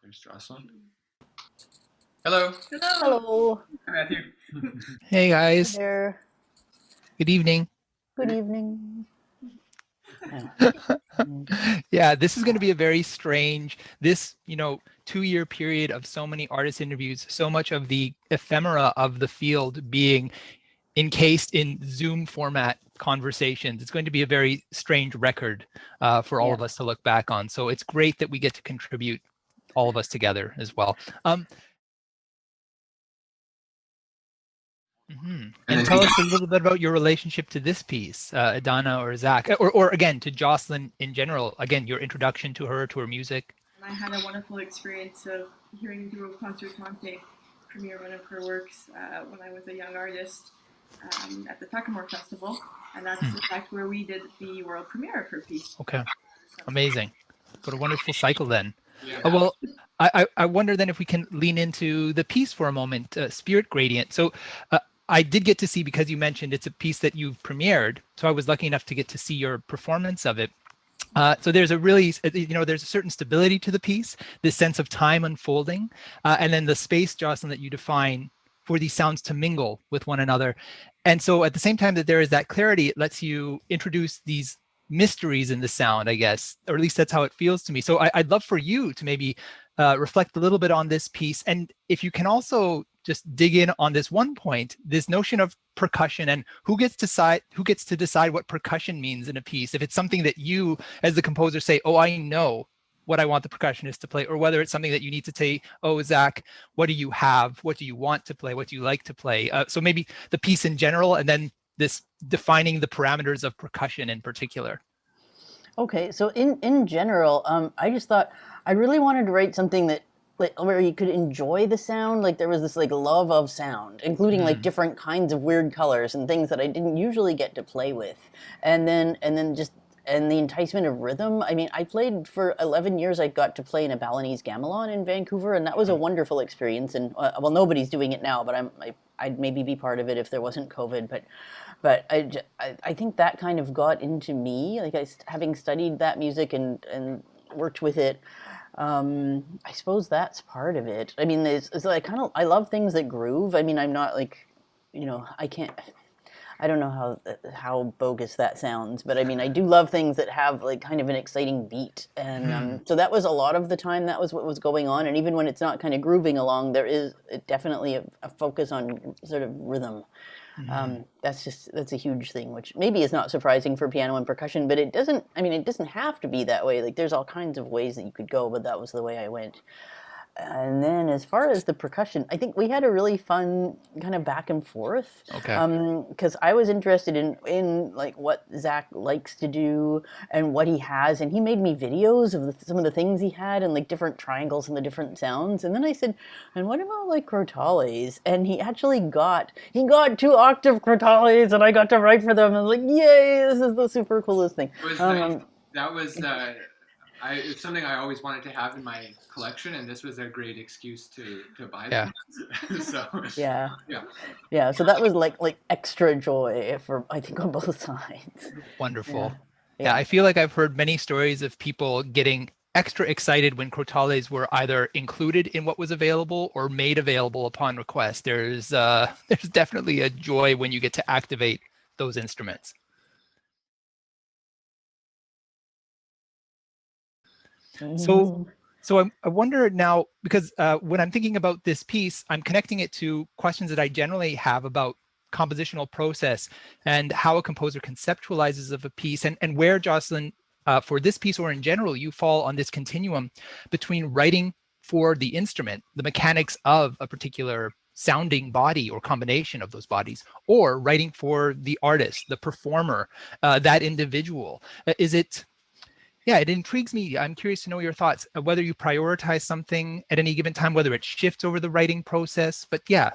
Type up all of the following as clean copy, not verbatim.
There's Jocelyn. Hello. Hello. Hi, Matthew. Hey Hi guys, there. good evening. Good evening. Yeah, this is going to be a very strange, this, 2-year period of so many artist interviews, so much of the ephemera of the field being encased in Zoom format conversations. It's going to be a very strange record for all of us to look back on. So it's great that we get to contribute, all of us together as well. And tell us a little bit about your relationship to this piece, Adana or Zach, or again, to Jocelyn in general. Again, your introduction to her music. I had a wonderful experience of hearing Duo Concertante premiere one of her works when I was a young artist at the Tuckamore Festival, and that's in fact where we did the world premiere of her piece. Okay, amazing. What a wonderful cycle then. Yeah. Well, I wonder then if we can lean into the piece for a moment, Spirit Gradient. So I did get to see, because you mentioned it's a piece that you've premiered, so I was lucky enough to get to see your performance of it. So there's a really, there's a certain stability to the piece, this sense of time unfolding, and then the space, Jocelyn, that you define for these sounds to mingle with one another. And so at the same time that there is that clarity, it lets you introduce these mysteries in the sound, I guess, or at least that's how it feels to me. So I'd love for you to maybe reflect a little bit on this piece. And if you can also just dig in on this one point, this notion of percussion and who gets to decide what percussion means in a piece. If it's something that you, as the composer, say, oh, I know what I want the percussionist to play, or whether it's something that you need to say, oh, Zach, what do you have? What do you want to play? What do you like to play? So maybe the piece in general, and then this defining the parameters of percussion in particular. Okay, so in general, I just thought I really wanted to write something that where you could enjoy the sound. Like there was this love of sound, including different kinds of weird colors and things that I didn't usually get to play with, and then the enticement of rhythm. I mean, I played for 11 years. I got to play in a Balinese gamelan in Vancouver, and that was a wonderful experience. And well, nobody's doing it now, but I'd maybe be part of it if there wasn't COVID. But I think that kind of got into me, having studied that music and worked with it. I suppose that's part of it. I mean, I love things that groove. I mean, I'm not I don't know how bogus that sounds, but I mean, I do love things that have kind of an exciting beat. And so that was a lot of the time, that was what was going on. And even when it's not kind of grooving along, there is definitely a focus on sort of rhythm. That's a huge thing, which maybe is not surprising for piano and percussion, but it doesn't have to be that way. Like there's all kinds of ways that you could go, but that was the way I went. And then as far as the percussion, I think we had a really fun kind of back and forth. Okay. Because I was interested in what Zach likes to do and what he has, and he made me videos of some of the things he had and different triangles and the different sounds. And then I said, and what about crotales? And he actually got 2-octave crotales, and I got to write for them. I was like, yay! This is the super coolest thing. That was it's something I always wanted to have in my collection, and this was a great excuse to buy them. So yeah. So that was like extra joy I think on both sides. Wonderful. Yeah, I feel like I've heard many stories of people getting extra excited when crotales were either included in what was available or made available upon request. There's definitely a joy when you get to activate those instruments. So I wonder now, because when I'm thinking about this piece, I'm connecting it to questions that I generally have about compositional process and how a composer conceptualizes of a piece, and where, Jocelyn, for this piece or in general, you fall on this continuum between writing for the instrument, the mechanics of a particular sounding body or combination of those bodies, or writing for the artist, the performer, that individual. It intrigues me. I'm curious to know your thoughts, whether you prioritize something at any given time, whether it shifts over the writing process. But yeah,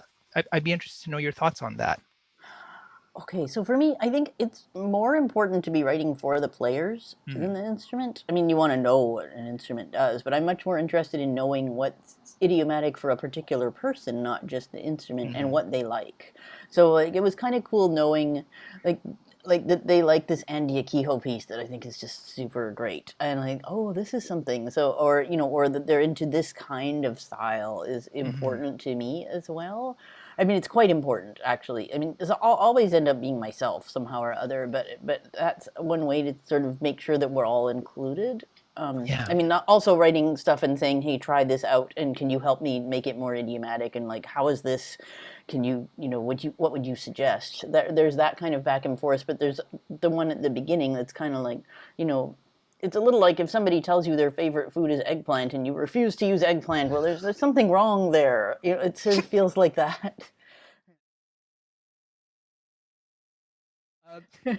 I'd be interested to know your thoughts on that. Okay, so for me, I think it's more important to be writing for the players than the instrument. I mean, you want to know what an instrument does, but I'm much more interested in knowing what's idiomatic for a particular person, not just the instrument, and what they like. So it was kind of cool knowing, like that they like this Andy Akiho piece that I think is just super great, and like, oh, this is something. So, or or that they're into this kind of style is important to me as well. I mean, it's quite important, actually. I mean, I'll always end up being myself somehow or other, but that's one way to sort of make sure that we're all included. I mean, not also writing stuff and saying, "Hey, try this out, and can you help me make it more idiomatic?" And like, how is this? Can you, what would you suggest? There's that kind of back and forth, but there's the one at the beginning that's kind of like, it's a little like if somebody tells you their favorite food is eggplant and you refuse to use eggplant. Well, there's something wrong there. It sort of feels like that.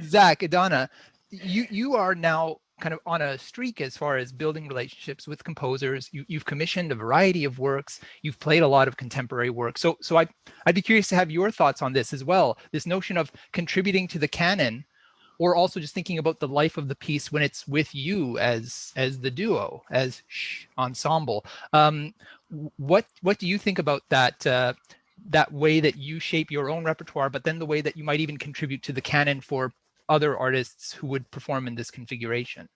Zach, Adana, you are now kind of on a streak as far as building relationships with composers. You've commissioned a variety of works. You've played a lot of contemporary work. So I'd be curious to have your thoughts on this as well. This notion of contributing to the canon, or also just thinking about the life of the piece when it's with you as the duo, as ensemble. What do you think about that? That way that you shape your own repertoire, but then the way that you might even contribute to the canon for other artists who would perform in this configuration?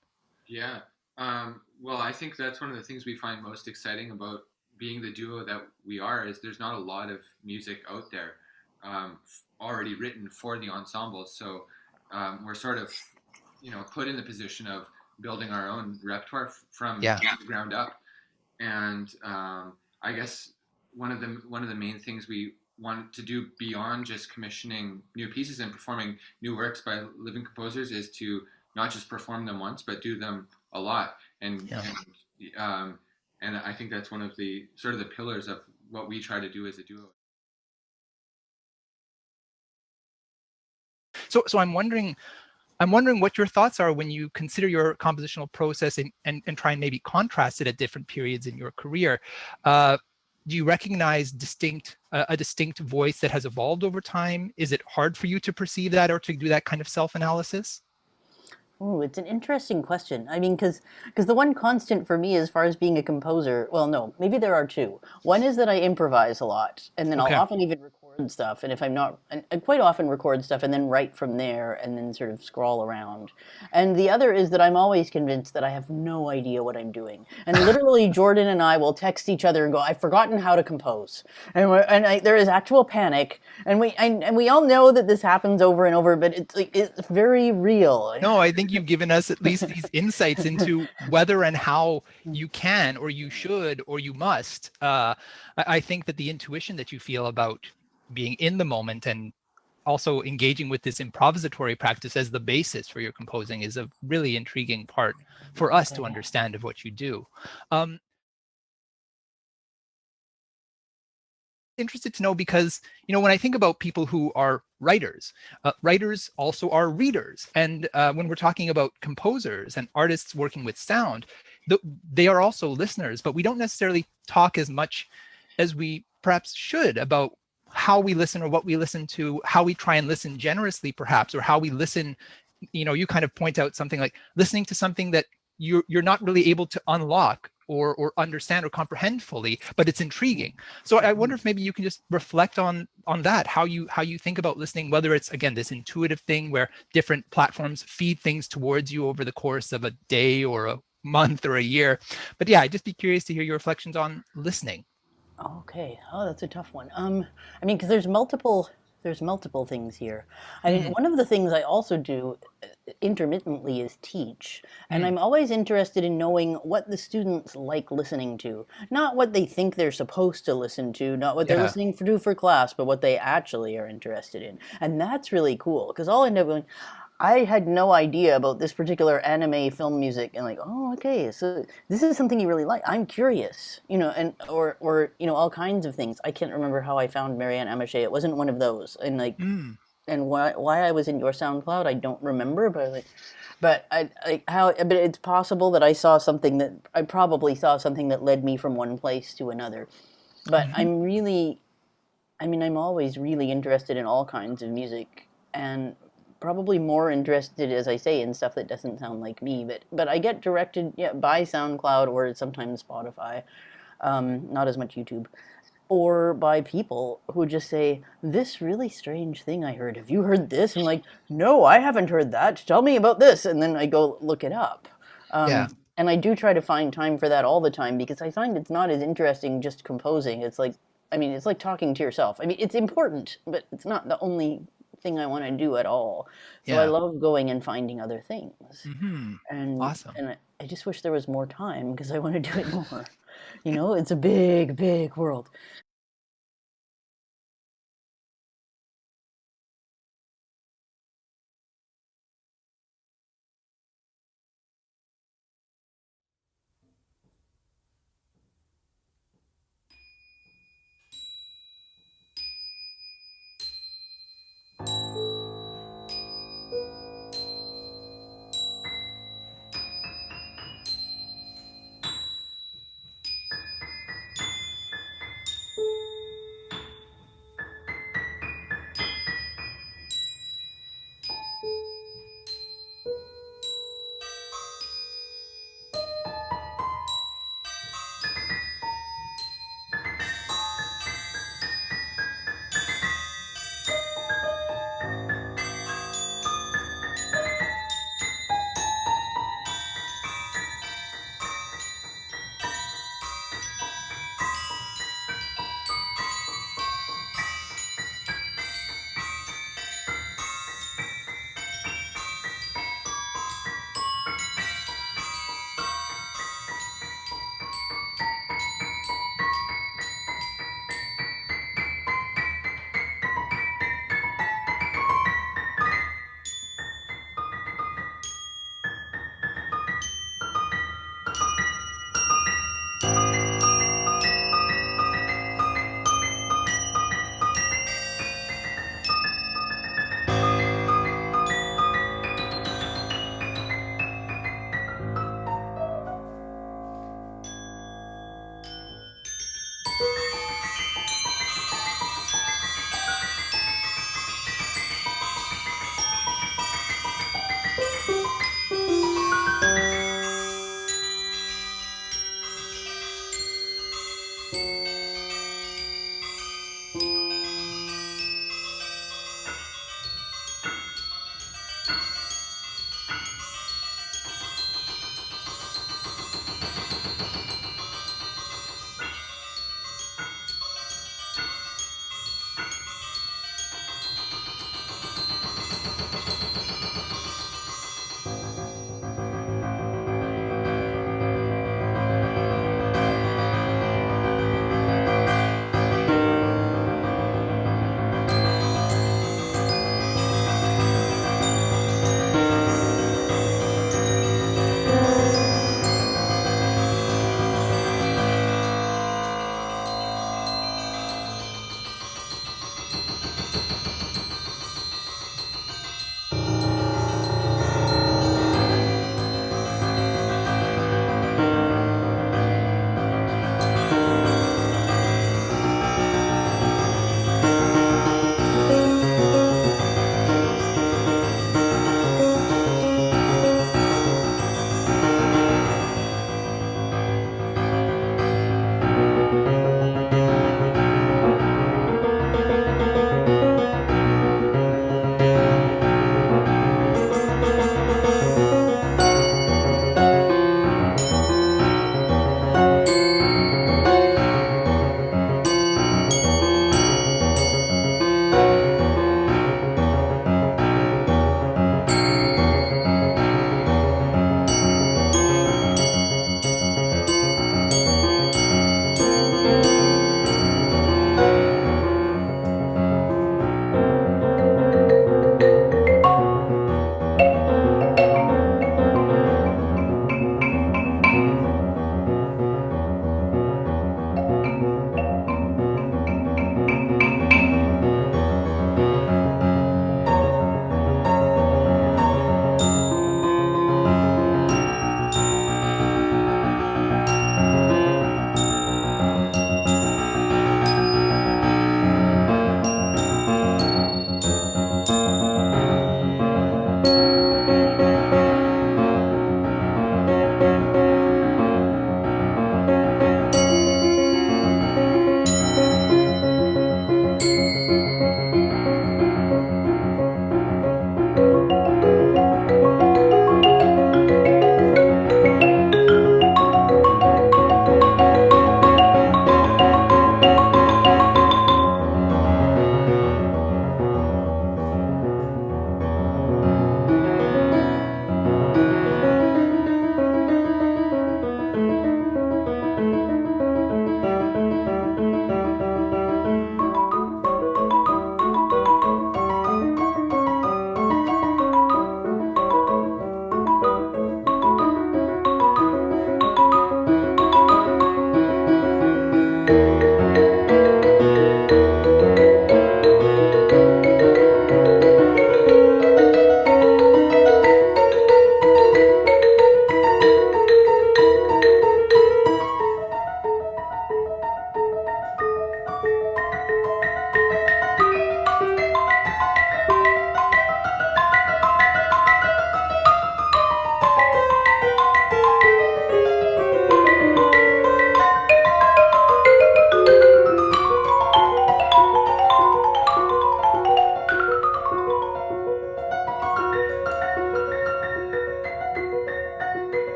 Yeah. Well, I think that's one of the things we find most exciting about being the duo that we are, is there's not a lot of music out there already written for the ensemble. So we're sort of, put in the position of building our own repertoire from the ground up. And I guess one of the main things we want to do beyond just commissioning new pieces and performing new works by living composers is to not just perform them once, but do them a lot. And I think that's one of the sort of the pillars of what we try to do as a duo. So I'm wondering what your thoughts are when you consider your compositional process and try and maybe contrast it at different periods in your career. Do you recognize a distinct voice that has evolved over time? Is it hard for you to perceive that or to do that kind of self-analysis? Oh, it's an interesting question. I mean, because the one constant for me as far as being a composer, well, no, maybe there are two. One is that I improvise a lot, and then I'll often even record stuff, and if I'm not, and I quite often record stuff and then write from there and then sort of scroll around. And the other is that I'm always convinced that I have no idea what I'm doing. And literally, Jordan and I will text each other and go, "I've forgotten how to compose," and there is actual panic, and we all know that this happens over and over, but it's very real. No, I think you've given us at least these insights into whether and how you can or you should or you must. I think that the intuition that you feel about being in the moment and also engaging with this improvisatory practice as the basis for your composing is a really intriguing part for us to understand of what you do. Interested to know because, when I think about people who are writers, writers also are readers. And when we're talking about composers and artists working with sound, they are also listeners, but we don't necessarily talk as much as we perhaps should about how we listen or what we listen to, how we try and listen generously perhaps, or how we listen. You kind of point out something like listening to something that you're not really able to unlock or understand or comprehend fully, but it's intriguing. So I wonder if maybe you can just reflect on that, how you think about listening, whether it's, again, this intuitive thing where different platforms feed things towards you over the course of a day or a month or a year. But yeah, I'd just be curious to hear your reflections on listening. Okay. Oh, that's a tough one. I mean, because there's multiple things here. I mean, one of the things I also do intermittently is teach, and I'm always interested in knowing what the students like listening to, not what they think they're supposed to listen to, not what they're listening for class, but what they actually are interested in, and that's really cool because I'll end up going, I had no idea about this particular anime film music, and like, oh, okay, so this is something you really like. I'm curious, and or all kinds of things. I can't remember how I found Marianne Amache. It wasn't one of those, and like, and why I was in your SoundCloud, I don't remember, but it's possible that I probably saw something that led me from one place to another. But I'm always really interested in all kinds of music, and probably more interested, as I say, in stuff that doesn't sound like me. But I get directed by SoundCloud or sometimes Spotify, not as much YouTube. or by people who just say, this really strange thing I heard. Have you heard this? I'm like, no, I haven't heard that. Tell me about this. And then I go look it up. Yeah. And I do try to find time for that all the time because I find it's not as interesting just composing. It's like, I mean, it's like talking to yourself. I mean, it's important, but it's not the only thing I want to do at all. So I Yeah. love going and finding other things. And Awesome. I just wish there was more time because I want to do it more. You know, it's a big, big world.